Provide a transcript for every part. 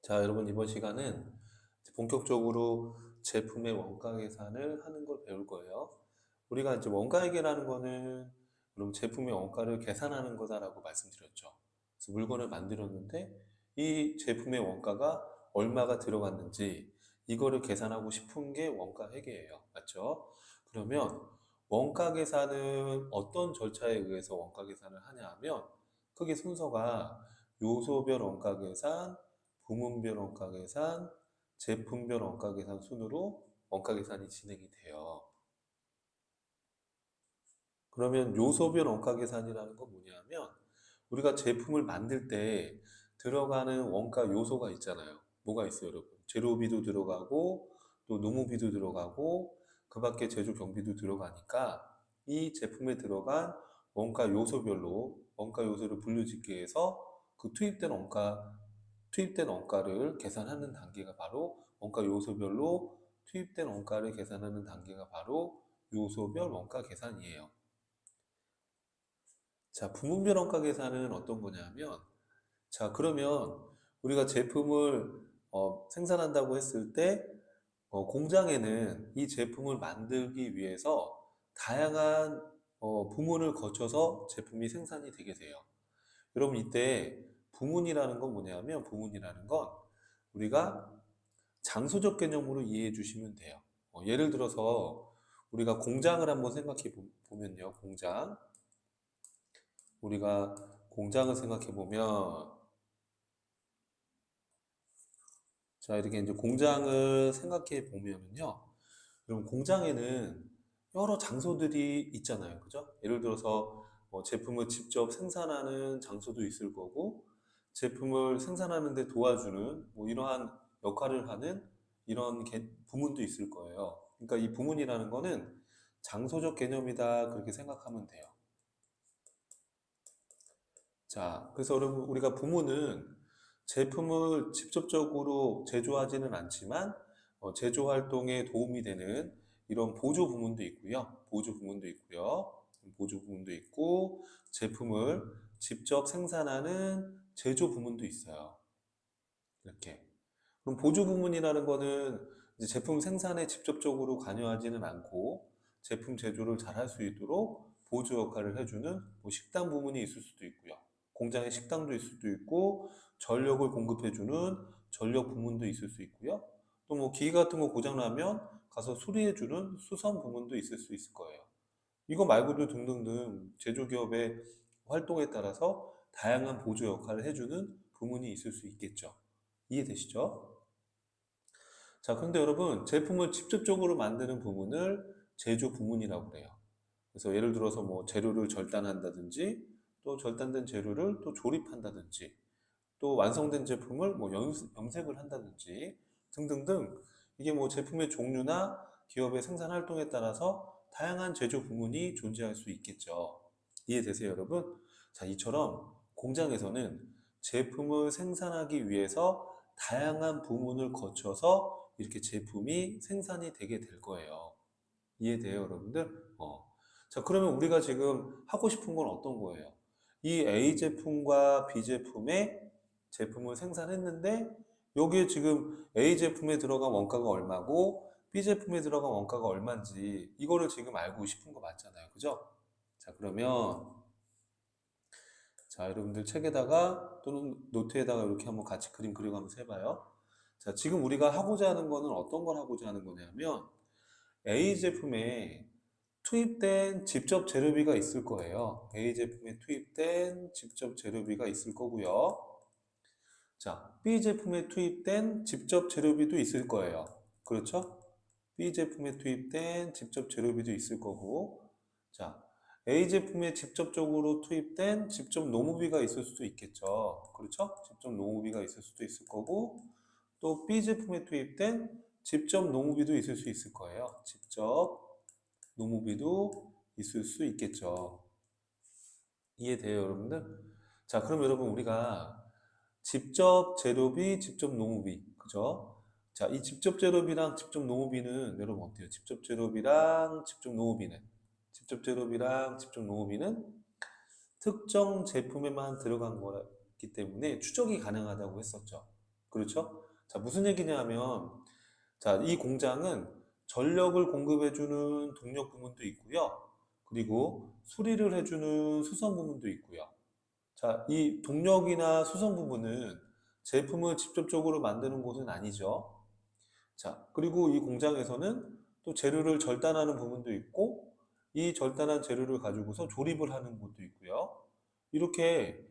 자, 여러분 이번 시간은 본격적으로 제품의 원가 계산을 하는 걸 배울 거예요. 우리가 이제 원가액이라는 거는 여러분 제품의 원가를 계산하는 거다라고 말씀드렸죠. 그래서 물건을 만들었는데 이 제품의 원가가 얼마가 들어갔는지 이거를 계산하고 싶은 게 원가액이에요. 맞죠? 그러면 원가 계산은 어떤 절차에 의해서 원가 계산을 하냐 하면 크게 순서가 요소별 원가 계산, 부문별 원가 계산, 제품별 원가 계산 순으로 원가 계산이 진행이 돼요. 그러면 요소별 원가 계산이라는 건 뭐냐면 우리가 제품을 만들 때 들어가는 원가 요소가 있잖아요. 뭐가 있어요, 여러분? 재료비도 들어가고 또 노무비도 들어가고 그 밖에 제조 경비도 들어가니까 이 제품에 들어간 원가 요소별로 원가 요소를 분류짓게 해서 그 투입된 원가를 계산하는 단계가 바로 원가 요소별로 투입된 원가를 계산하는 단계가 바로 요소별 원가 계산이에요. 자, 부문별 원가 계산은 어떤 거냐면, 자, 그러면 우리가 제품을 생산한다고 했을 때, 공장에는 이 제품을 만들기 위해서 다양한 부문을 거쳐서 제품이 생산이 되게 돼요. 여러분, 이때 부문이라는 건 뭐냐면, 부문이라는 건 우리가 장소적 개념으로 이해해 주시면 돼요. 예를 들어서 우리가 공장을 한번 생각해 보면요, 공장. 우리가 공장을 생각해 보면, 자, 이렇게 이제 공장을 생각해 보면은요, 그럼 공장에는 여러 장소들이 있잖아요. 그죠? 예를 들어서 제품을 직접 생산하는 장소도 있을 거고, 제품을 생산하는 데 도와주는 뭐 이러한 역할을 하는 이런 부문도 있을 거예요. 그러니까 이 부문이라는 거는 장소적 개념이다. 그렇게 생각하면 돼요. 자, 그래서 여러분, 우리가 부문은 제품을 직접적으로 제조하지는 않지만, 제조 활동에 도움이 되는 이런 보조 부문도 있고요. 보조 부문도 있고요. 보조 부문도 있고, 제품을 직접 생산하는 제조 부문도 있어요. 이렇게. 그럼 보조 부문이라는 거는 이제 제품 생산에 직접적으로 관여하지는 않고, 제품 제조를 잘 할 수 있도록 보조 역할을 해주는 뭐 식당 부문이 있을 수도 있고요. 공장의 식당도 있을 수도 있고, 전력을 공급해주는 전력 부문도 있을 수 있고요. 또 뭐 기계 같은 거 고장나면 가서 수리해주는 수선 부문도 있을 수 있을 거예요. 이거 말고도 등등등 제조기업의 활동에 따라서 다양한 보조 역할을 해주는 부문이 있을 수 있겠죠. 이해되시죠? 자, 그런데 여러분, 제품을 직접적으로 만드는 부문을 제조 부문이라고 그래요. 그래서 예를 들어서 뭐 재료를 절단한다든지, 또 절단된 재료를 또 조립한다든지, 또 완성된 제품을 뭐 염색을 한다든지, 등등등, 이게 뭐 제품의 종류나 기업의 생산 활동에 따라서 다양한 제조 부문이 존재할 수 있겠죠. 이해되세요, 여러분? 자, 이처럼 공장에서는 제품을 생산하기 위해서 다양한 부문을 거쳐서 이렇게 제품이 생산이 되게 될 거예요. 이해돼요, 여러분들? 자, 그러면 우리가 지금 하고 싶은 건 어떤 거예요? 이 A 제품과 B 제품의 제품을 생산했는데 여기에 지금 A 제품에 들어간 원가가 얼마고 B 제품에 들어간 원가가 얼마인지 이거를 지금 알고 싶은 거 맞잖아요. 그죠? 자, 그러면 자, 여러분들 책에다가 또는 노트에다가 이렇게 한번 같이 그림 그려가면서 해봐요. 자, 지금 우리가 하고자 하는 거는 어떤 걸 하고자 하는 거냐면 A 제품에 투입된 직접 재료비가 있을 거예요. A 제품에 투입된 직접 재료비가 있을 거고요. 자, B 제품에 투입된 직접 재료비도 있을 거예요. 그렇죠? B 제품에 투입된 직접 재료비도 있을 거고, 자, A 제품에 직접적으로 투입된 직접 노무비가 있을 수도 있겠죠. 그렇죠? 직접 노무비가 있을 수도 있을 거고, 또 B 제품에 투입된 직접 노무비도 있을 수 있을 거예요. 직접 노무비도 있을 수 있겠죠. 이해돼요, 여러분들? 자, 그럼 여러분 우리가 직접 재료비, 직접 농업비, 그죠? 자, 이 직접 재료비랑 직접 농업비는 여러분 어때요? 직접 재료비랑 직접 농업비는 직접 재료비랑 직접 농업비는 특정 제품에만 들어간 거기 때문에 추적이 가능하다고 했었죠. 그렇죠? 자, 무슨 얘기냐 하면, 자, 이 공장은 전력을 공급해주는 동력 부문도 있고요. 그리고 수리를 해주는 수선 부문도 있고요. 자, 이 동력이나 수선 부문은 제품을 직접적으로 만드는 곳은 아니죠. 자, 그리고 이 공장에서는 또 재료를 절단하는 부분도 있고, 이 절단한 재료를 가지고서 조립을 하는 곳도 있고요. 이렇게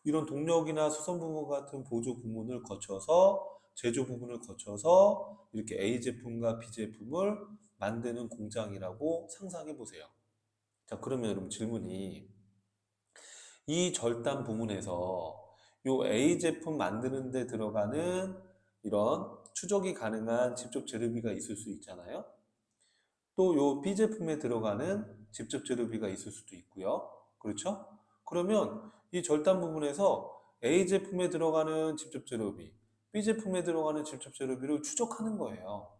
이런 동력이나 수선 부분 같은 보조 부문을 거쳐서 제조 부분을 거쳐서 이렇게 A 제품과 B 제품을 만드는 공장이라고 상상해 보세요. 자, 그러면 여러분 질문이 이 절단 부문에서 요 A 제품 만드는 데 들어가는 이런 추적이 가능한 직접 재료비가 있을 수 있잖아요. 또 요 B 제품에 들어가는 직접 재료비가 있을 수도 있고요. 그렇죠? 그러면 이 절단 부분에서 A 제품에 들어가는 직접 재료비, B 제품에 들어가는 직접 재료비를 추적하는 거예요.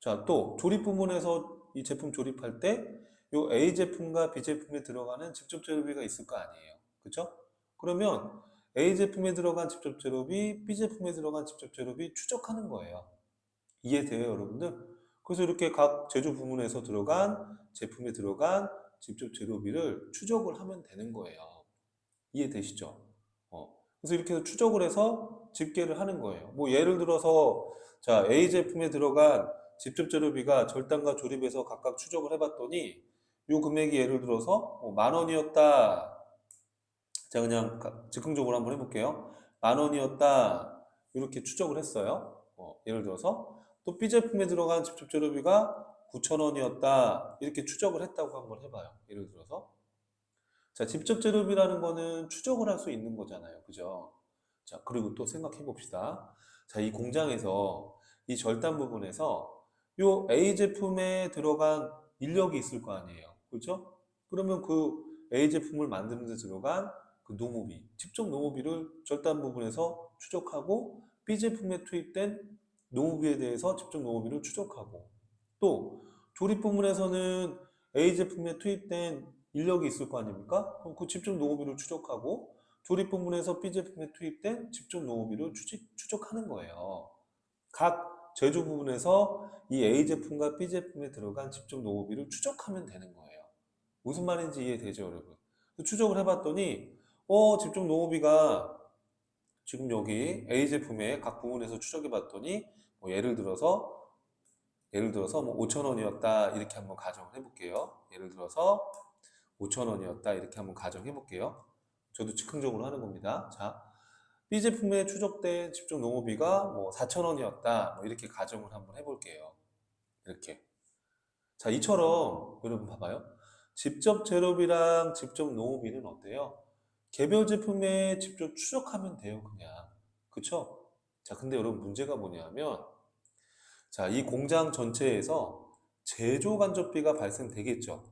자, 또 조립 부분에서 이 제품 조립할 때 요 A 제품과 B 제품에 들어가는 직접 재료비가 있을 거 아니에요. 그렇죠? 그러면 A 제품에 들어간 직접 재료비, B 제품에 들어간 직접 재료비 추적하는 거예요. 이해돼요, 여러분들? 그래서 이렇게 각 제조 부문에서 들어간 제품에 들어간 직접 재료비를 추적을 하면 되는 거예요. 이해되시죠? 그래서 이렇게 해서 추적을 해서 집계를 하는 거예요. 뭐 예를 들어서 자, A 제품에 들어간 직접 재료비가 절단과 조립에서 각각 추적을 해봤더니 요 금액이 예를 들어서 만 원이었다. 자, 그냥 즉흥적으로 한번 해볼게요. 만 원이었다. 이렇게 추적을 했어요. 예를 들어서 또 B 제품에 들어간 직접 재료비가 9천 원이었다. 이렇게 추적을 했다고 한번 해봐요. 예를 들어서 자, 직접 재료비라는 거는 추적을 할 수 있는 거잖아요. 그죠? 자, 그리고 또 생각해 봅시다. 자, 이 공장에서 이 절단 부분에서 요 A 제품에 들어간 인력이 있을 거 아니에요. 그렇죠? 그러면 그 A 제품을 만드는 데 들어간 그 노무비, 직접 노무비를 절단 부분에서 추적하고 B 제품에 투입된 노무비에 대해서 직접 노무비를 추적하고 또 조립 부분에서는 A 제품에 투입된 인력이 있을 거 아닙니까? 그럼 그 직접 노무비를 추적하고 조립 부문에서 B 제품에 투입된 직접 노무비를 추적하는 거예요. 각 제조 부분에서 이 A 제품과 B 제품에 들어간 직접 노무비를 추적하면 되는 거예요. 무슨 말인지 이해되죠, 여러분? 추적을 해봤더니 직접 노무비가 지금 여기 A 제품의 각 부분에서 추적해봤더니 뭐 예를 들어서 뭐 5천 원이었다 이렇게 한번 가정을 해볼게요. 예를 들어서 5천 원이었다 이렇게 한번 가정해 볼게요. 저도 즉흥적으로 하는 겁니다. 자, B 제품에 추적된 집중 농업비가 뭐 4천 원이었다. 뭐 이렇게 가정을 한번 해볼게요. 이렇게. 자, 이처럼 여러분 봐봐요. 직접 재료비랑 직접 농업비는 어때요? 개별 제품에 직접 추적하면 돼요, 그냥. 그쵸? 자, 근데 여러분 문제가 뭐냐면, 자, 이 공장 전체에서 제조 간접비가 발생되겠죠.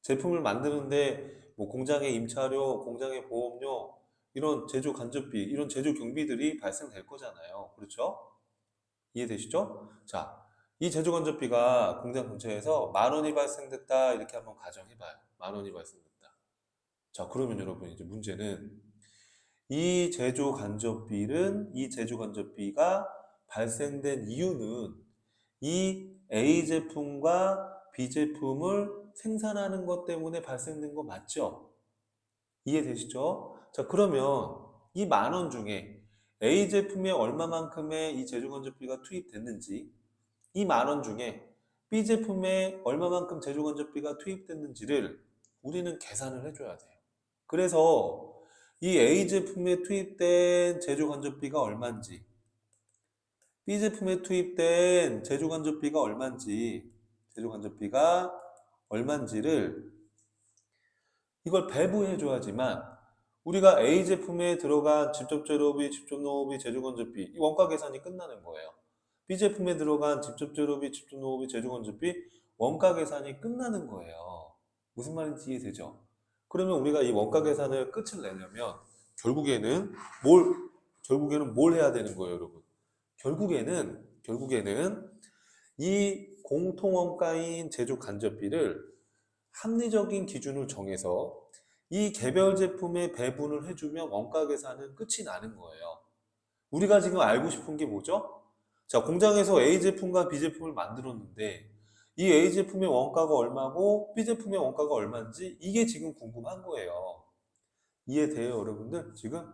제품을 만드는데 뭐 공장의 임차료, 공장의 보험료, 이런 제조 간접비, 이런 제조 경비들이 발생될 거잖아요. 그렇죠? 이해되시죠? 자, 이 제조 간접비가 공장 전체에서 만 원이 발생됐다 이렇게 한번 가정해봐요. 만 원이 발생됐다. 자, 그러면 여러분 이제 문제는 이 제조 간접비가 발생된 이유는 이 A 제품과 B 제품을 생산하는 것 때문에 발생된 거 맞죠? 이해되시죠? 자, 그러면 이 만 원 중에 A 제품에 얼마만큼의 이 제조건조비가 투입됐는지, 이 만 원 중에 B 제품에 얼마만큼 제조건조비가 투입됐는지를 우리는 계산을 해줘야 돼요. 그래서 이 A 제품에 투입된 제조건조비가 얼마인지, B 제품에 투입된 제조간접비가 얼마인지를 이걸 배부해 줘야지만 우리가 A 제품에 들어간 직접 재료비, 직접 농업비, 제조건접비 이 원가 계산이 끝나는 거예요. B 제품에 들어간 직접 재료비, 직접 농업비, 제조건접비 원가 계산이 끝나는 거예요. 무슨 말인지 이해되죠? 그러면 우리가 이 원가 계산을 끝을 내려면 결국에는 뭘 결국에는 뭘 해야 되는 거예요, 여러분? 결국에는 이 공통원가인 제조 간접비를 합리적인 기준을 정해서 이 개별 제품에 배분을 해주면 원가 계산은 끝이 나는 거예요. 우리가 지금 알고 싶은 게 뭐죠? 자, 공장에서 A 제품과 B 제품을 만들었는데 이 A 제품의 원가가 얼마고 B 제품의 원가가 얼마인지 이게 지금 궁금한 거예요. 이해돼요, 여러분들? 지금?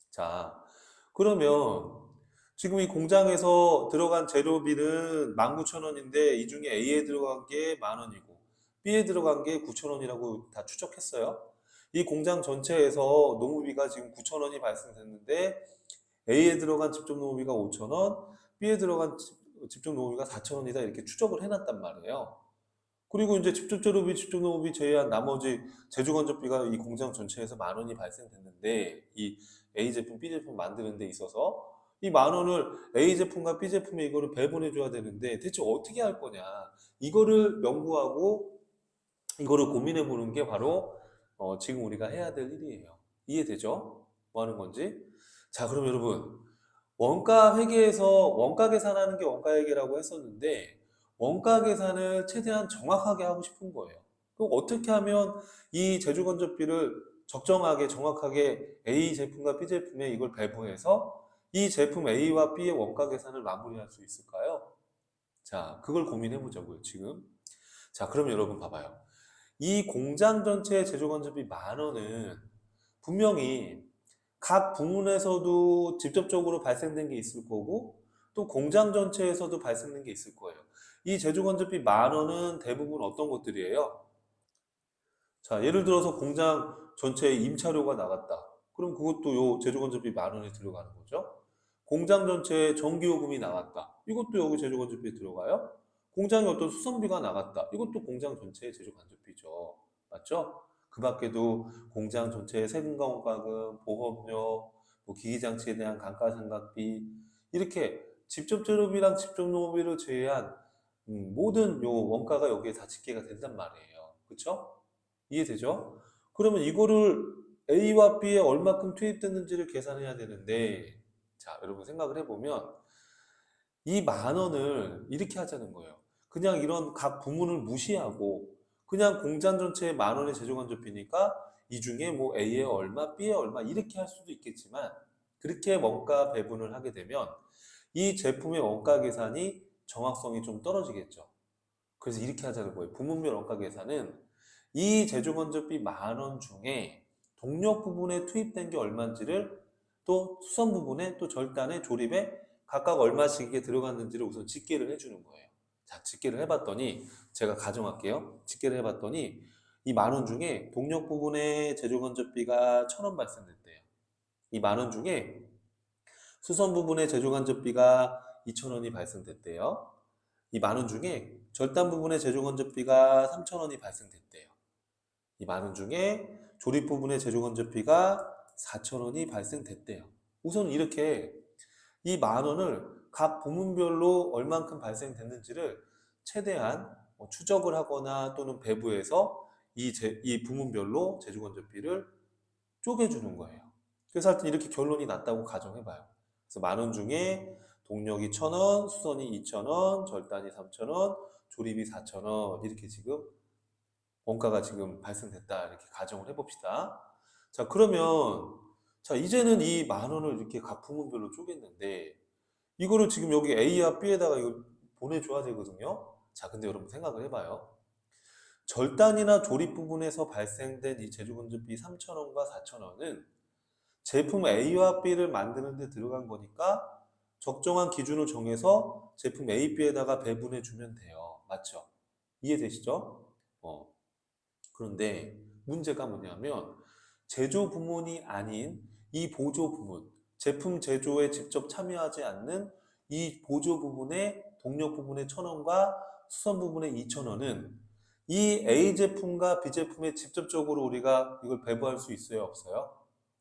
자, 그러면 지금 이 공장에서 들어간 재료비는 19,000원인데 이 중에 A에 들어간 게 10,000원이고 B에 들어간 게 9,000원이라고 다 추적했어요. 이 공장 전체에서 노무비가 지금 9,000원이 발생됐는데 A에 들어간 직접 노무비가 5,000원, B에 들어간 직접 노무비가 4,000원이다 이렇게 추적을 해놨단 말이에요. 그리고 이제 직접 재료비, 직접 노무비 제외한 나머지 제조 건조비가 이 공장 전체에서 10,000원이 발생됐는데 이 A 제품, B 제품 만드는 데 있어서 이 10,000원을 A 제품과 B 제품에 이거를 배분해 줘야 되는데 대체 어떻게 할 거냐 이거를 연구하고 이거를 고민해 보는 게 바로 지금 우리가 해야 될 일이에요. 이해되죠? 뭐 하는 건지? 자, 그럼 여러분 원가 회계에서 원가 계산하는 게 원가 회계라고 했었는데 원가 계산을 최대한 정확하게 하고 싶은 거예요. 그럼 어떻게 하면 이 제조 건조비를 적정하게 정확하게 A 제품과 B 제품에 이걸 배분해서 이 제품 A와 B의 원가 계산을 마무리할 수 있을까요? 자, 그걸 고민해 보자고요, 지금. 자, 그럼 여러분 봐봐요. 이 공장 전체의 제조 건조비 10,000원은 분명히 각 부문에서도 직접적으로 발생된 게 있을 거고 또 공장 전체에서도 발생된 게 있을 거예요. 이 제조 건조비 10,000원은 대부분 어떤 것들이에요? 자, 예를 들어서 공장 전체에 임차료가 나갔다. 그럼 그것도 요 제조 건조비 10,000원에 들어가는 거죠. 공장 전체에 전기요금이 나갔다. 이것도 여기 제조 건조비에 들어가요. 공장에 어떤 수선비가 나갔다. 이것도 공장 전체의 제조 건조비죠. 맞죠? 그 밖에도 공장 전체의 세금과 원가금, 보험료, 뭐 기기장치에 대한 감가상각비 이렇게 직접 재료비랑 직접 노무비를 제외한 모든 요 원가가 여기에 다 집계가 된단 말이에요. 그렇죠? 이해되죠? 그러면 이거를 A와 B에 얼마큼 투입됐는지를 계산해야 되는데, 자, 여러분 생각을 해보면 이 10,000원을 이렇게 하자는 거예요. 그냥 이런 각 부문을 무시하고 그냥 공장 전체에 10,000원의 제조간접비니까 이 중에 뭐 A에 얼마, B에 얼마 이렇게 할 수도 있겠지만 그렇게 원가 배분을 하게 되면 이 제품의 원가 계산이 정확성이 좀 떨어지겠죠. 그래서 이렇게 하자는 거예요. 부문별 원가 계산은 이 제조건조비 10,000원 중에 동력 부분에 투입된 게 얼마인지를 또 수선 부분에 또 절단에 조립에 각각 얼마씩 이게 들어갔는지를 우선 집계를 해주는 거예요. 자, 집계를 해봤더니 제가 가정할게요. 집계를 해봤더니 이 10,000원 중에 동력 부분에 제조건조비가 1,000원 발생됐대요. 이 10,000원 중에 수선 부분에 제조건조비가 2,000원이 발생됐대요. 이 10,000원 중에 절단 부분에 제조건조비가 3,000원이 발생됐대요. 이 10,000원 중에 조립 부분의 제조건조비가 4,000원이 발생됐대요. 우선 이렇게 이 10,000원을 각 부문별로 얼만큼 발생됐는지를 최대한 추적을 하거나 또는 배부해서 이 부문별로 제조건조비를 쪼개주는 거예요. 그래서 하여튼 이렇게 결론이 났다고 가정해봐요. 그래서 10,000원 중에 동력이 1,000원, 수선이 2,000원, 절단이 3,000원, 조립이 4,000원 이렇게 지금 원가가 지금 발생됐다 이렇게 가정을 해봅시다. 자, 그러면 자 이제는 이 10,000원을 이렇게 각 부문별로 쪼갰는데 이거를 지금 여기 A와 B에다가 이걸 보내줘야 되거든요. 자, 근데 여러분 생각을 해봐요. 절단이나 조립 부분에서 발생된 이 제조건조비 3,000원과 4,000원은 제품 A와 B를 만드는 데 들어간 거니까 적정한 기준을 정해서 제품 A, B에다가 배분해 주면 돼요. 맞죠? 이해되시죠? 어. 그런데 문제가 뭐냐면 제조 부문이 아닌 이 보조 부문, 제품 제조에 직접 참여하지 않는 이 보조 부분의 동력 부분의 1,000원과 수선 부분의 2,000원은 이 A 제품과 B 제품에 직접적으로 우리가 이걸 배부할 수 있어요, 없어요?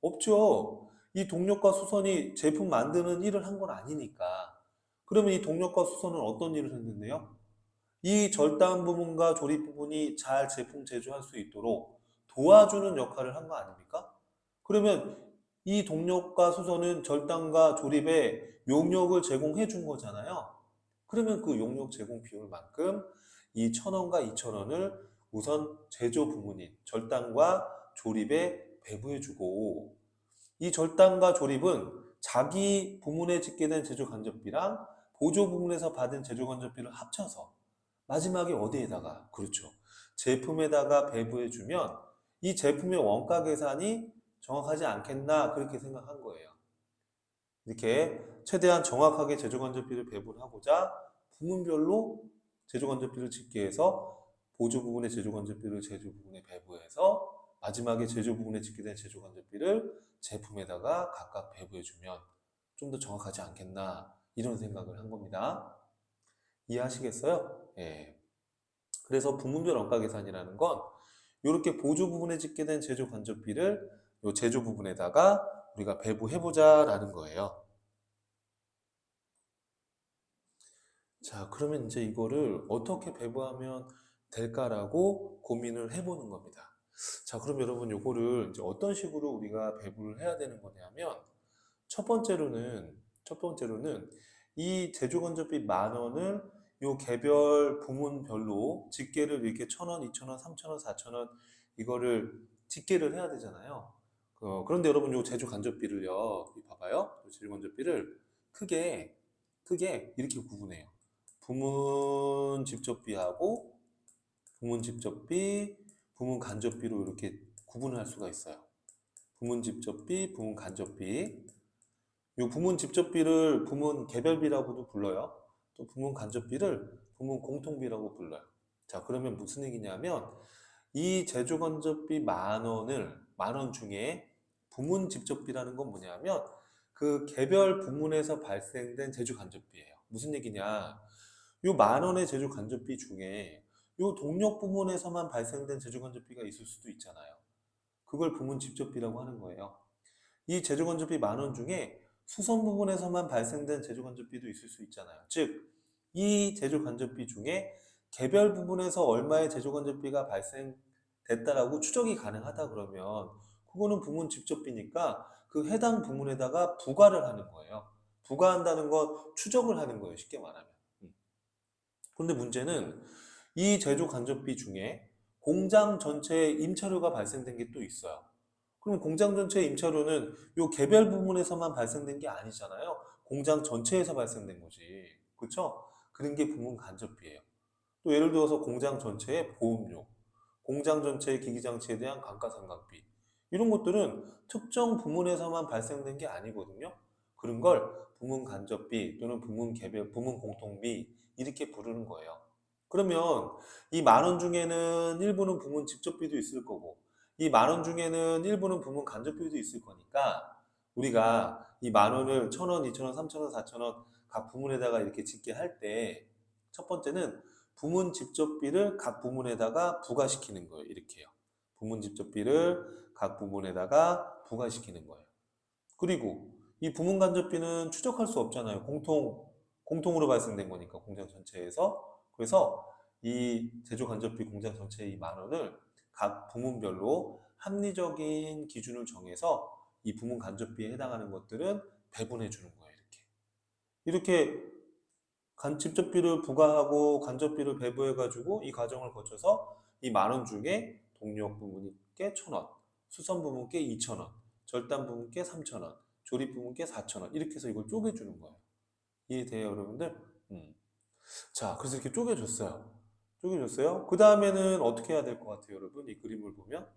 없죠. 이 동력과 수선이 제품 만드는 일을 한 건 아니니까. 그러면 이 동력과 수선은 어떤 일을 했는데요? 이 절단 부분과 조립 부분이 잘 제품 제조할 수 있도록 도와주는 역할을 한 거 아닙니까? 그러면 이 동력과 수선은 절단과 조립에 용역을 제공해 준 거잖아요. 그러면 그 용역 제공 비율만큼 이 1,000원과 2,000원을 우선 제조 부문인 절단과 조립에 배부해 주고 이 절단과 조립은 자기 부문에 짓게 된 제조간접비랑 보조 부문에서 받은 제조간접비를 합쳐서 마지막에 어디에다가? 그렇죠. 제품에다가 배부해주면 이 제품의 원가 계산이 정확하지 않겠나 그렇게 생각한 거예요. 이렇게 최대한 정확하게 제조간접비를 배분하고자 부문별로 제조간접비를 짓게 해서 보조 부분의 제조간접비를 제조 부분에 배부해서 마지막에 제조 부분에 짓게 된 제조간접비를 제품에다가 각각 배부해주면 좀 더 정확하지 않겠나 이런 생각을 한 겁니다. 이해하시겠어요? 예. 그래서 부문별 원가 계산이라는 건 이렇게 보조 부분에 짓게 된 제조 간접비를 이 제조 부분에다가 우리가 배부해보자라는 거예요. 자, 그러면 이제 이거를 어떻게 배부하면 될까라고 고민을 해보는 겁니다. 자, 그럼 여러분 이거를 이제 어떤 식으로 우리가 배부를 해야 되는 거냐면 첫 번째로는 이 제조건조비 10,000원을 요 개별 부문별로 집계를 이렇게 1,000원, 2,000원, 3,000원, 4,000원 이거를 집계를 해야 되잖아요. 그런데 여러분 요 제조간접비를요, 봐봐요. 요 제조간접비를 크게 이렇게 구분해요. 부문 집접비하고 부문 집접비, 부문 간접비로 이렇게 구분할 수가 있어요. 부문 집접비, 부문 간접비. 이 부문 집접비를 부문 개별비라고도 불러요. 또 부문 간접비를 부문 공통비라고 불러요. 자, 그러면 무슨 얘기냐면 이 제조간접비 10,000원 중에 부문 집접비라는 건 뭐냐면 그 개별 부문에서 발생된 제조간접비예요. 무슨 얘기냐? 요 10,000원의 제조간접비 중에 요 동력 부문에서만 발생된 제조간접비가 있을 수도 있잖아요. 그걸 부문 집접비라고 하는 거예요. 이 제조건조비 10,000원 중에 수선 부분에서만 발생된 제조건조비도 있을 수 있잖아요. 즉, 이 제조건조비 중에 개별 부분에서 얼마의 제조건조비가 발생됐다라고 추정이 가능하다 그러면 그거는 부문 직접비니까 그 해당 부문에다가 부과를 하는 거예요. 부과한다는 건 추적을 하는 거예요. 쉽게 말하면. 그런데 문제는 이 제조 간접비 중에 공장 전체에 임차료가 발생된 게 또 있어요. 그럼 공장 전체 임차료는 이 개별 부문에서만 발생된 게 아니잖아요. 공장 전체에서 발생된 거지. 그렇죠? 그런 게 부문 간접비예요. 또 예를 들어서 공장 전체의 보험료, 공장 전체의 기기장치에 대한 감가상각비 이런 것들은 특정 부문에서만 발생된 게 아니거든요. 그런 걸 부문 간접비 또는 부문 개별, 부문 공통비 이렇게 부르는 거예요. 그러면 이 10,000원 중에는 일부는 부문 직접비도 있을 거고 이 10,000원 중에는 일부는 부문 간접비도 있을 거니까 우리가 이 10,000원을 1,000원, 2,000원, 3,000원, 4,000원 각 부문에다가 이렇게 짓게 할 때 첫 번째는 부문 직접비를 각 부문에다가 부과시키는 거예요. 이렇게요. 부문 직접비를 각 부문에다가 부과시키는 거예요. 그리고 이 부문 간접비는 추적할 수 없잖아요. 공통으로 발생된 거니까 공장 전체에서. 그래서 이 제조 간접비 공장 전체의 이 10,000원을 각 부문별로 합리적인 기준을 정해서 이 부문 간접비에 해당하는 것들은 배분해 주는 거예요. 이렇게 직접비를 부과하고 간접비를 배부해가지고 이 과정을 거쳐서 이 10,000원 중에 동력 부문께 1,000원, 수선 부문께 2,000원, 절단 부문께 3,000원, 조립 부문께 4,000원 이렇게 해서 이걸 쪼개주는 거예요. 이해돼요, 여러분들? 자, 그래서 이렇게 쪼개줬어요. 쪼개줬어요. 그 다음에는 어떻게 해야 될 것 같아요, 여러분? 이 그림을 보면.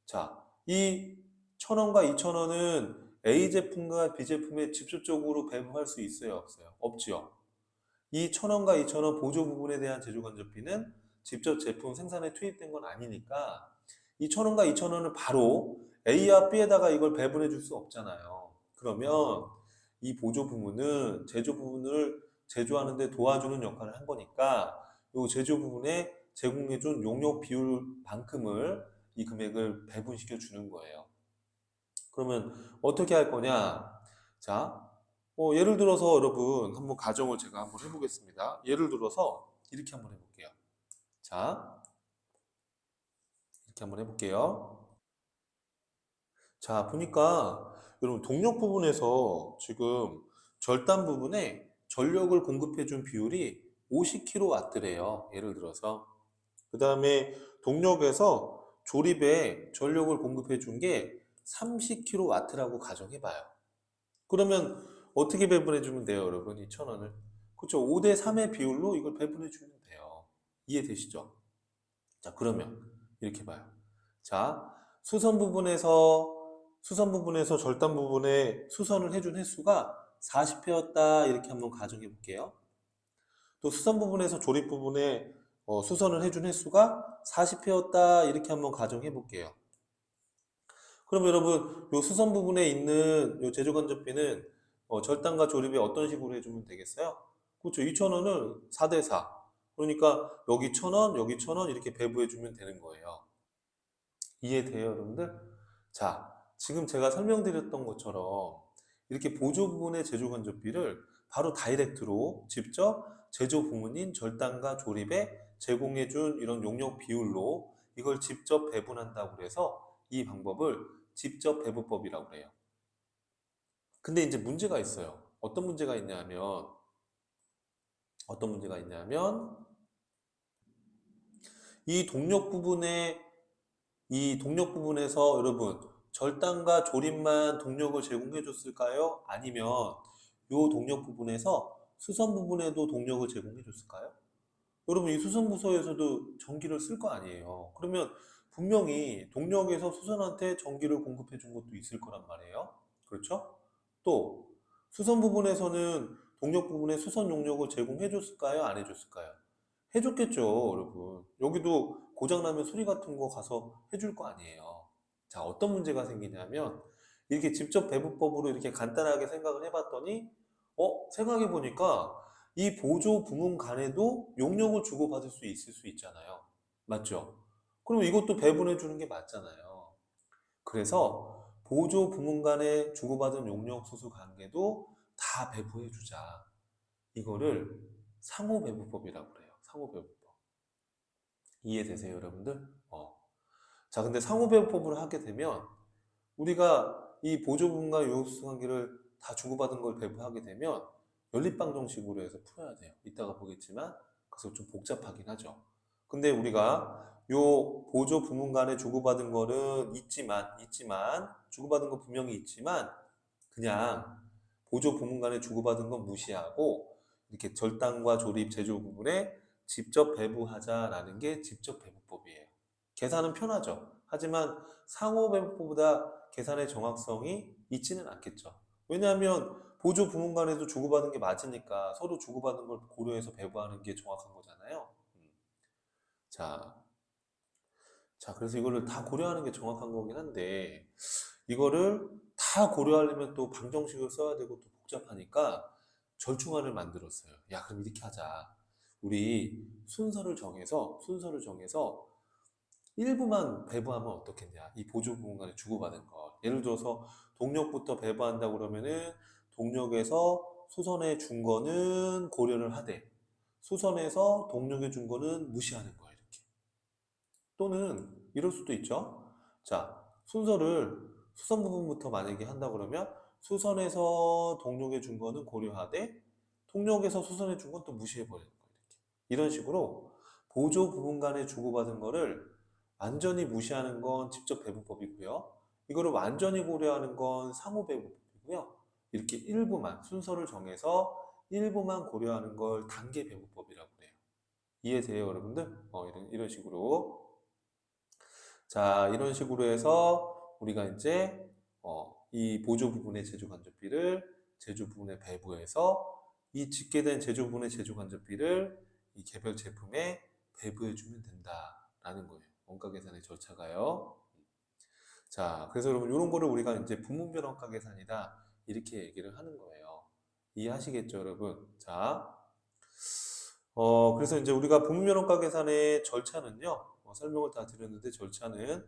자, 이 1,000원과 2,000원은 A 제품과 B 제품에 직접적으로 배부할 수 있어요, 없어요? 없지요. 이 1,000원과 2,000원 보조 부분에 대한 제조간접비는 직접 제품 생산에 투입된 건 아니니까 이 1,000원과 2,000원을 바로 A와 B에다가 이걸 배분해 줄 수 없잖아요. 그러면 이 보조 부분은 제조 부분을 제조하는 데 도와주는 역할을 한 거니까 이 제조 부분에 제공해 준 용역 비율만큼을 이 금액을 배분시켜 주는 거예요. 그러면 어떻게 할 거냐? 자, 예를 들어서 여러분 한번 가정을 제가 한번 해보겠습니다. 예를 들어서 이렇게 한번 해볼게요. 자, 이렇게 한번 해볼게요. 자, 보니까 여러분 동력 부분에서 지금 절단 부분에 전력을 공급해준 비율이 50kW래요. 예를 들어서. 그 다음에 동력에서 조립에 전력을 공급해준 게 30kW라고 가정해봐요. 그러면 어떻게 배분해주면 돼요, 여러분? 이 1,000원을. 그렇죠. 5대 3의 비율로 이걸 배분해주면 돼요. 이해되시죠? 자, 그러면 이렇게 봐요. 자, 수선 부분에서 절단 부분에 수선을 해준 횟수가 40회였다. 이렇게 한번 가정해 볼게요. 또 수선 부분에서 조립 부분에 수선을 해준 횟수가 40회였다. 이렇게 한번 가정해 볼게요. 그럼 여러분, 요 수선 부분에 있는 요 제조간접비는 절단과 조립에 어떤 식으로 해주면 되겠어요? 그렇죠. 2,000원을 4대 4. 그러니까 여기 1,000원, 여기 1,000원 이렇게 배부해주면 되는 거예요. 이해돼요, 여러분들? 자, 지금 제가 설명드렸던 것처럼 이렇게 보조 부분의 제조 간접비를 바로 다이렉트로 직접 제조 부문인 절단과 조립에 제공해준 이런 용역 비율로 이걸 직접 배분한다고 해서 이 방법을 직접 배분법이라고 해요. 근데 이제 문제가 있어요. 어떤 문제가 있냐면 이 동력 부분에 이 동력 부분에서 여러분 절단과 조립만 동력을 제공해 줬을까요? 아니면 이 동력 부분에서 수선 부분에도 동력을 제공해 줬을까요? 여러분 이 수선 부서에서도 전기를 쓸 거 아니에요. 그러면 분명히 동력에서 수선한테 전기를 공급해 준 것도 있을 거란 말이에요. 그렇죠? 또 수선 부분에서는 동력 부분에 수선 용력을 제공해 줬을까요? 안 해줬을까요? 해줬겠죠, 여러분. 여기도 고장나면 수리 같은 거 가서 해줄 거 아니에요. 자, 어떤 문제가 생기냐면, 이렇게 직접 배부법으로 이렇게 간단하게 생각을 해봤더니, 생각해보니까 이 보조 부문 간에도 용역을 주고받을 수 있을 수 있잖아요. 맞죠? 그럼 이것도 배분해주는 게 맞잖아요. 그래서 보조 부문 간에 주고받은 용역 수수 관계도 다 배부해주자. 이거를 상호배부법이라고 그래요. 상호배부법. 이해되세요, 여러분들? 자, 근데 상호배부법을 하게 되면 우리가 이 보조분과 요소수 관계를 다 주고받은 걸 배부하게 되면 연립방정식으로 해서 풀어야 돼요. 이따가 보겠지만 그래서 좀 복잡하긴 하죠. 근데 우리가 요 보조 부문 간에 주고받은 거는 있지만 주고받은 거 분명히 있지만 그냥 보조 부문 간에 주고받은 건 무시하고 이렇게 절단과 조립 제조 부분에 직접 배부하자라는 게 직접 배부법이에요. 계산은 편하죠. 하지만 상호 배부법보다 계산의 정확성이 있지는 않겠죠. 왜냐하면 보조 부문 간에도 주고받은 게 맞으니까 서로 주고받은 걸 고려해서 배부하는 게 정확한 거잖아요. 자, 자, 그래서 이거를 다 고려하는 게 정확한 거긴 한데, 이거를 다 고려하려면 또 방정식을 써야 되고 또 복잡하니까 절충안을 만들었어요. 야, 그럼 이렇게 하자. 우리 순서를 정해서 일부만 배부하면 어떻겠냐. 이 보조 부분간에 주고받은 거. 예를 들어서 동력부터 배부한다 그러면은 동력에서 수선해 준 거는 고려를 하되 수선해서 동력에 준 거는 무시하는 거예요. 이렇게. 또는 이럴 수도 있죠. 자, 순서를 수선 부분부터 만약에 한다 그러면 수선에서 동력에 준 거는 고려하되 동력에서 수선해 준 건 또 무시해 버리는 거예요. 이렇게. 이런 식으로 보조 부분 간에 주고받은 거를 완전히 무시하는 건 직접 배분법이고요. 이거를 완전히 고려하는 건 상호 배분법이고요. 이렇게 일부만 순서를 정해서 일부만 고려하는 걸 단계 배분법이라고 해요. 이해돼요, 여러분들? 이런 식으로. 자, 이런 식으로 해서 우리가 이제 이 보조 부분의 제조 간접비를 제조 부분에 배부해서 이 집계된 제조 부분의 제조 간접비를 이 개별 제품에 배부해 주면 된다라는 거예요. 원가 계산의 절차가요. 자, 그래서 여러분 이런 거를 우리가 이제 부문별 원가 계산이다 이렇게 얘기를 하는 거예요. 이해하시겠죠, 여러분? 자, 그래서 이제 우리가 분면원가 계산의 절차는요, 설명을 다 드렸는데 절차는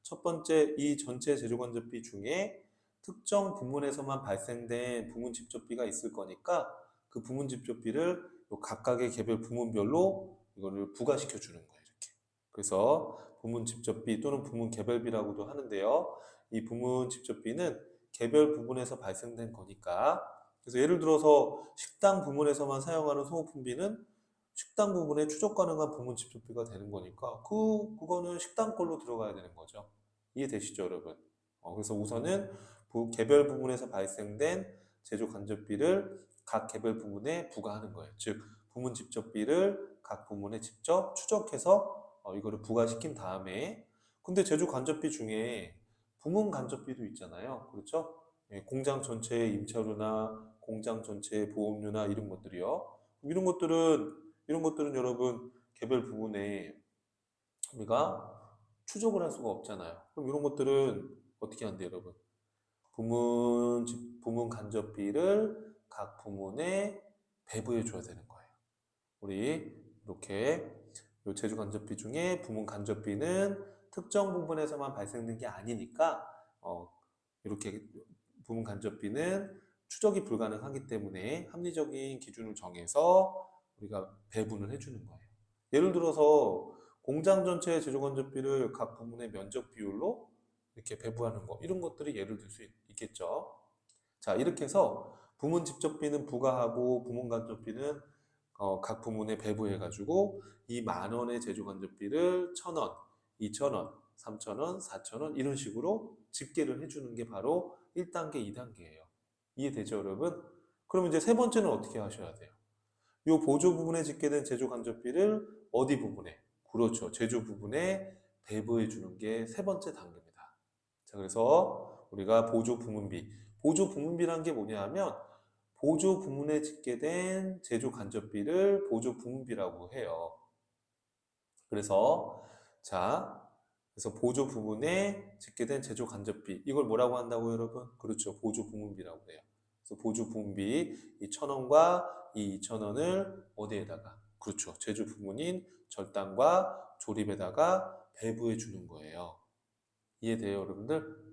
첫 번째 이 전체 재료간접비 중에 특정 부문에서만 발생된 부문 집접비가 있을 거니까 그 부문 집접비를 요 각각의 개별 부문별로 이거를 부과시켜 주는 거예요, 이렇게. 그래서 부문 집접비 또는 부문 개별비라고도 하는데요. 이 부문 집접비는 개별 부분에서 발생된 거니까 그래서 예를 들어서 식당 부문에서만 사용하는 소모품비는 식당 부분에 추적 가능한 부문 집적비가 되는 거니까 그거는 식당 걸로 들어가야 되는 거죠. 이해되시죠, 여러분? 그래서 우선은 개별 부분에서 발생된 제조 간접비를 각 개별 부문에 부과하는 거예요. 즉 부문 직접비를 각 부문에 직접 추적해서 이거를 부과시킨 다음에 근데 제조 간접비 중에 부문 간접비도 있잖아요. 그렇죠? 예, 공장 전체의 임차료나 공장 전체의 보험료나 이런 것들이요. 이런 것들은 여러분 개별 부문에 우리가 추적을 할 수가 없잖아요. 그럼 이런 것들은 어떻게 한대요, 여러분? 부문 간접비를 각 부문에 배부해 줘야 되는 거예요. 우리 이렇게 요 제조 간접비 중에 부문 간접비는 특정 부분에서만 발생된 게 아니니까 이렇게 부문 간접비는 추적이 불가능하기 때문에 합리적인 기준을 정해서 우리가 배분을 해주는 거예요. 예를 들어서 공장 전체의 제조 간접비를 각 부문의 면적 비율로 이렇게 배부하는 거 이런 것들이 예를 들 수 있겠죠. 자, 이렇게 해서 부문 직접비는 부과하고 부문 간접비는 각 부문에 배부해가지고 이 10,000원의 제조 간접비를 1,000원, 2,000원, 3,000원, 4,000원 이런 식으로 집계를 해주는 게 바로 1단계, 2단계예요. 이해되죠, 여러분? 그럼 이제 세 번째는 어떻게 하셔야 돼요? 이 보조 부분에 집계된 제조 간접비를 어디 부분에? 그렇죠. 제조 부분에 배부해 주는 게 세 번째 단계입니다. 자, 그래서 우리가 보조 부문비라는 게 뭐냐 하면 보조 부문에 집계된 제조 간접비를 보조 부문비라고 해요. 그래서 자, 그래서 보조 부문에 집계된 제조 간접비 이걸 뭐라고 한다고 여러분? 그렇죠. 보조 부문비라고 해요. 그래서 보조 부문비 이 1,000원과 이 2,000원을 어디에다가? 그렇죠. 제조 부문인 절단과 조립에다가 배부해 주는 거예요. 이해돼요, 여러분들?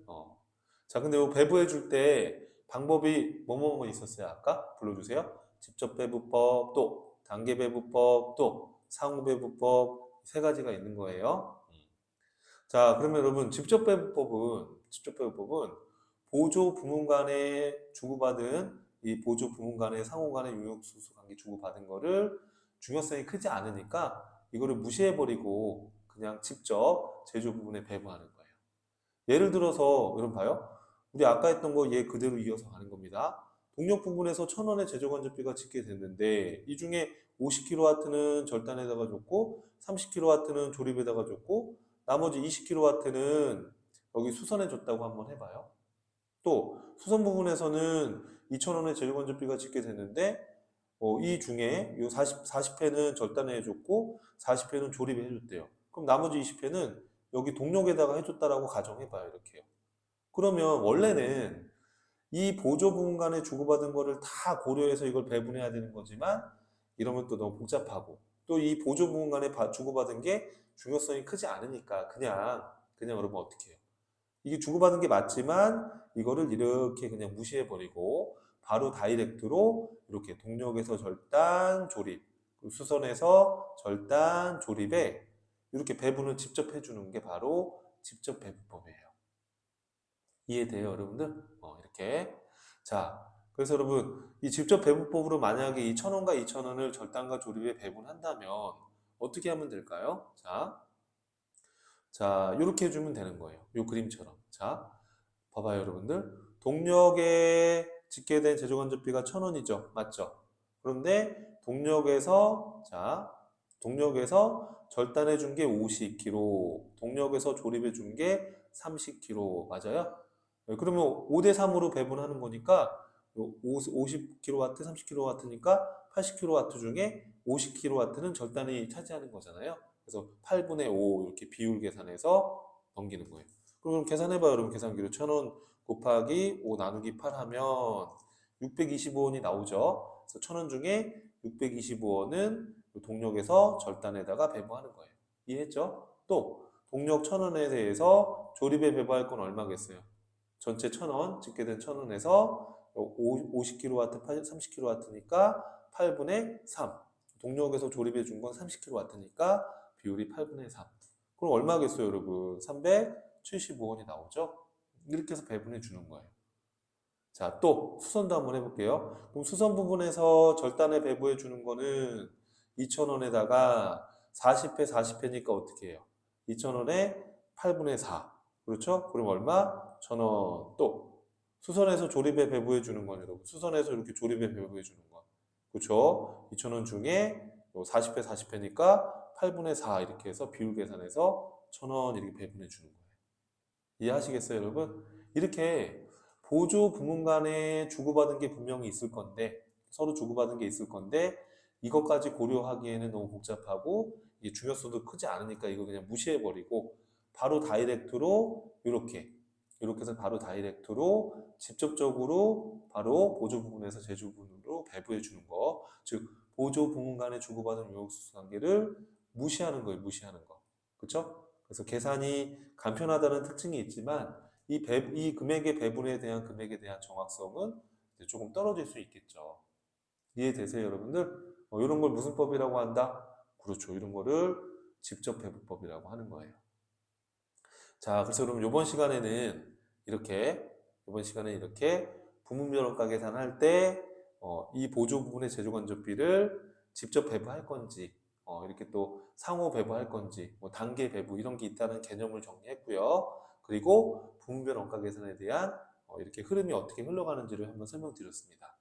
자, 근데 이 배부해 줄 때 방법이 뭐뭐뭐 있었어요, 아까? 불러주세요. 직접 배부법, 또 단계 배부법, 또 상호 배부법 세 가지가 있는 거예요. 자, 그러면 여러분 직접 배부법은 보조 부문 간에 주고받은 이 보조 부문 간의 상호 간의 용역수수 관계 주고받은 거를 중요성이 크지 않으니까 이거를 무시해버리고 그냥 직접 제조 부분에 배부하는 거예요. 예를 들어서 여러분 봐요. 우리 아까 했던 거 얘 그대로 이어서 가는 겁니다. 동력 부분에서 1,000원의 제조간접비가 집계됐는데 이 중에 50kW는 절단에다가 줬고 30kW는 조립에다가 줬고 나머지 20kW는 여기 수선에 줬다고 한번 해봐요. 또 수선 부분에서는 2,000원의 제조간접비가 집계됐는데 이 중에 요 40회는 절단에 해줬고 40회는 조립에 해줬대요. 그럼 나머지 20회는 여기 동력에다가 해줬다라고 가정해봐요. 이렇게요. 그러면 원래는 이 보조 부분 간에 주고받은 거를 다 고려해서 이걸 배분해야 되는 거지만 이러면 또 너무 복잡하고 또 이 보조 부분 간에 주고받은 게 중요성이 크지 않으니까 그냥 여러분 어떻게 해요? 이게 주고받은 게 맞지만 이거를 이렇게 그냥 무시해버리고 바로 다이렉트로 이렇게 동력에서 절단 조립 수선에서 절단 조립에 이렇게 배분을 직접 해주는 게 바로 직접 배분법이에요. 이해돼요, 여러분들? 이렇게. 자, 그래서 여러분, 이 직접 배분법으로 만약에 이 1,000원과 2,000원을 절단과 조립에 배분한다면 어떻게 하면 될까요? 자, 이렇게 해주면 되는 거예요. 이 그림처럼. 자, 봐봐요, 여러분들. 동력에 집계된 제조간접비가 1,000원이죠. 맞죠? 그런데 동력에서 절단해 준 게 50kg, 동력에서 조립해 준 게 30kg, 맞아요? 네, 그러면 5대 3으로 배분하는 거니까 50kW, 30kW니까 80kW 중에 50kW는 절단이 차지하는 거잖아요. 그래서 8분의 5 이렇게 비율 계산해서 넘기는 거예요. 그럼 계산해봐요. 여러분 계산기로 1,000원 곱하기 5 나누기 8 하면 625원이 나오죠. 그래서 1,000원 중에 625원은 동력에서 절단에다가 배부하는 거예요. 이해했죠? 또 동력 1,000원에 대해서 조립에 배부할 건 얼마겠어요? 전체 1,000원, 집계된 1,000원에서 50kW, 30kW니까 8분의 3. 동력에서 조립해 준 건 30kW니까 비율이 8분의 3. 그럼 얼마겠어요, 여러분? 375원이 나오죠? 이렇게 해서 배분해 주는 거예요. 자, 또 수선도 한번 해볼게요. 그럼 수선 부분에서 절단에 배부해 주는 거는 2,000원에다가 40회, 40회니까 어떻게 해요? 2,000원에 8분의 4. 그렇죠? 그럼 얼마? 1,000원. 또 수선해서 조립에 배부해 주는 건 여러분. 수선해서 이렇게 조립에 배부해 주는 거. 그렇죠? 2,000원 중에 40회 40회니까 8분의 4 이렇게 해서 비율 계산해서 1,000원 이렇게 배분해 주는 거예요. 이해하시겠어요, 여러분? 이렇게 보조 부문 간에 주고받은 게 분명히 있을 건데, 서로 주고받은 게 있을 건데, 이것까지 고려하기에는 너무 복잡하고, 이게 중요성도 크지 않으니까 이거 그냥 무시해버리고, 바로 다이렉트로, 이렇게 해서 바로 다이렉트로, 직접적으로 바로 보조 부문에서 제조 부문으로 배부해 주는 거. 즉, 보조 부문 간에 주고받은 요역수수 관계를 무시하는 거예요, 무시하는 거. 그쵸? 그래서 계산이 간편하다는 특징이 있지만 이 금액의 배분에 대한 금액에 대한 정확성은 이제 조금 떨어질 수 있겠죠. 이해되세요, 여러분들? 이런 걸 무슨 법이라고 한다? 그렇죠. 이런 거를 직접 배분법이라고 하는 거예요. 자, 그래서 그럼 이번 시간에 이렇게 부문별원가 계산할 때 이 보조 부분의 재조간접비를 직접 배부할 건지 이렇게 또 상호 배부할 건지 뭐 단계 배부 이런 게 있다는 개념을 정리했고요. 그리고 부문별 원가 계산에 대한 이렇게 흐름이 어떻게 흘러가는지를 한번 설명드렸습니다.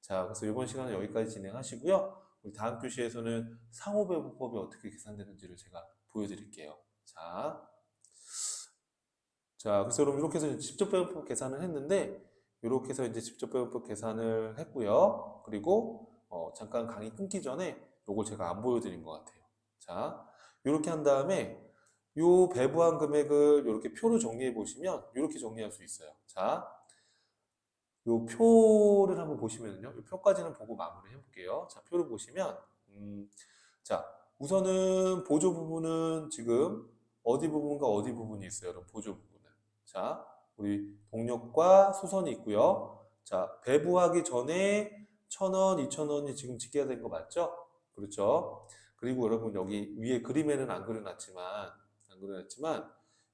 자, 그래서 이번 시간은 여기까지 진행하시고요. 우리 다음 교시에서는 상호 배부법이 어떻게 계산되는지를 제가 보여드릴게요. 자, 그래서 여러분 이렇게 해서 직접 배분법 계산을 했는데 이렇게 해서 이제 직접 배분법 계산을 했고요. 그리고 잠깐 강의 끊기 전에 이걸 제가 안 보여드린 것 같아요. 자, 이렇게 한 다음에 요 배부한 금액을 이렇게 표로 정리해 보시면 이렇게 정리할 수 있어요. 자, 요 표를 한번 보시면요. 요 표까지는 보고 마무리 해볼게요. 자, 표를 보시면 자, 우선은 보조 부분은 지금 어디 부분과 어디 부분이 있어요? 여러분, 보조 부분은. 자, 우리 동력과 수선이 있고요. 자, 배부하기 전에 1,000원, 2,000원이 지금 지켜야 된 거 맞죠? 그렇죠? 그리고 여러분 여기 위에 그림에는 안 그려놨지만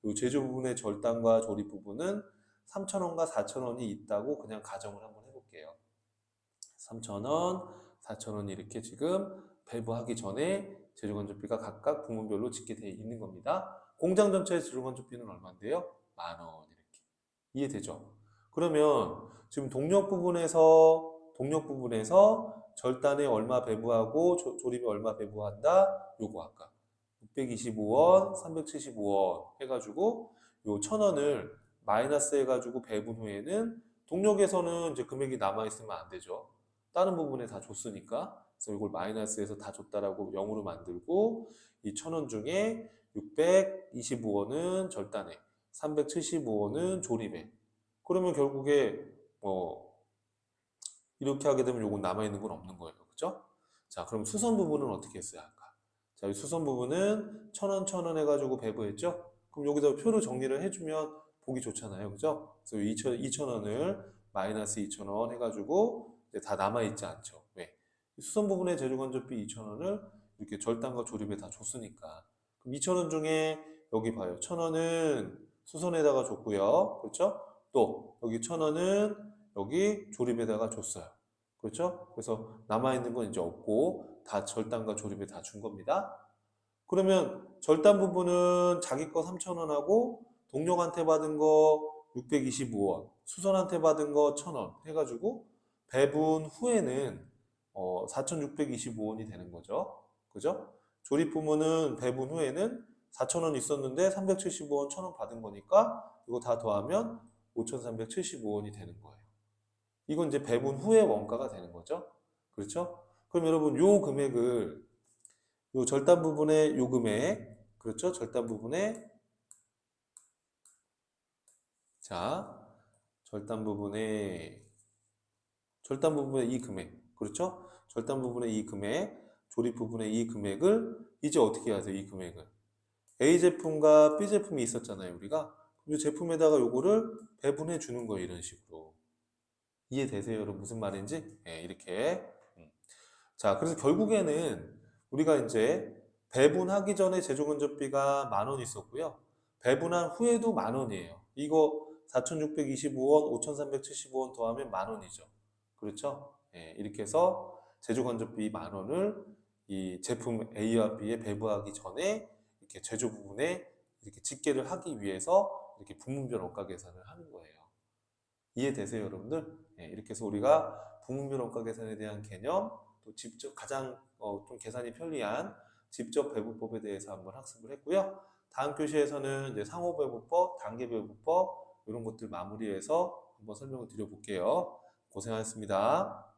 이 제조 부분의 절단과 조립 부분은 3,000원과 4,000원이 있다고 그냥 가정을 한번 해볼게요. 3,000원, 4,000원 이렇게 지금 배부하기 전에 재료건조비가 각각 부문별로 짓게 되어 있는 겁니다. 공장 전체의 재료건조비는 얼마인데요? 10,000원 이렇게. 이해되죠? 그러면 지금 동력 부분에서 절단에 얼마 배부하고 조립에 얼마 배부한다? 요거 아까 625원, 375원 해가지고 요 1,000원을 마이너스 해가지고 배분 후에는 동력에서는 이제 금액이 남아있으면 안 되죠. 다른 부분에 다 줬으니까. 그래서 이걸 마이너스해서 다 줬다라고 0으로 만들고 이 1,000원 중에 625원은 절단에 375원은 조립에. 그러면 결국에 이렇게 하게 되면 요건 남아있는 건 없는 거예요. 그죠? 자, 그럼 수선 부분은 어떻게 했어요? 아까. 자, 이 수선 부분은 1,000원, 1,000원 해가지고 배부했죠? 그럼 여기다 표를 정리를 해주면 보기 좋잖아요. 그죠? 그래서 2,000원을 마이너스 2,000원 해가지고 이제 다 남아있지 않죠. 왜? 수선 부분의 재료건조비 2,000원을 이렇게 절단과 조립에 다 줬으니까. 그럼 2,000원 중에 여기 봐요. 1,000원은 수선에다가 줬고요. 그렇죠? 또 여기 1,000원은 여기 조립에다가 줬어요. 그렇죠? 그래서 남아있는 건 이제 없고 다 절단과 조립에 다 준 겁니다. 그러면 절단 부분은 자기 거 3,000원하고 동료한테 받은 거 625원, 수선한테 받은 거 1,000원 해가지고 배분 후에는 4,625원이 되는 거죠. 그죠? 조립 부문은 배분 후에는 4,000원 있었는데 375원, 1,000원 받은 거니까 이거 다 더하면 5,375원이 되는 거예요. 이건 이제 배분 후의 원가가 되는 거죠. 그렇죠? 그럼 여러분 요 금액을 요 절단 부분의 요 금액 그렇죠? 자 절단 부분의 이 금액 그렇죠? 절단 부분의 이 금액 조립 부분의 이 금액을 이제 어떻게 해야 돼요? 이 금액을 A 제품과 B 제품이 있었잖아요 우리가 이 제품에다가 요거를 배분해 주는 거예요 이런 식으로 이해되세요 여러분 무슨 말인지? 네, 이렇게 자, 그래서 결국에는 우리가 이제 배분하기 전에 제조건조비가 10,000원 있었고요. 배분한 후에도 10,000원이에요. 이거 4,625원, 5,375원 더하면 10,000원이죠. 그렇죠? 예, 이렇게 해서 제조건조비 10,000원을 이 제품 A와 B에 배부하기 전에 이렇게 제조 부분에 이렇게 집계를 하기 위해서 이렇게 부문별 원가 계산을 하는 거예요. 이해되세요, 여러분들? 예, 이렇게 해서 우리가 부문별 원가 계산에 대한 개념, 또 직접 가장 좀 계산이 편리한 직접 배분법에 대해서 한번 학습을 했고요. 다음 교시에서는 이제 상호배분법, 단계배분법 이런 것들 마무리해서 한번 설명을 드려볼게요. 고생하셨습니다.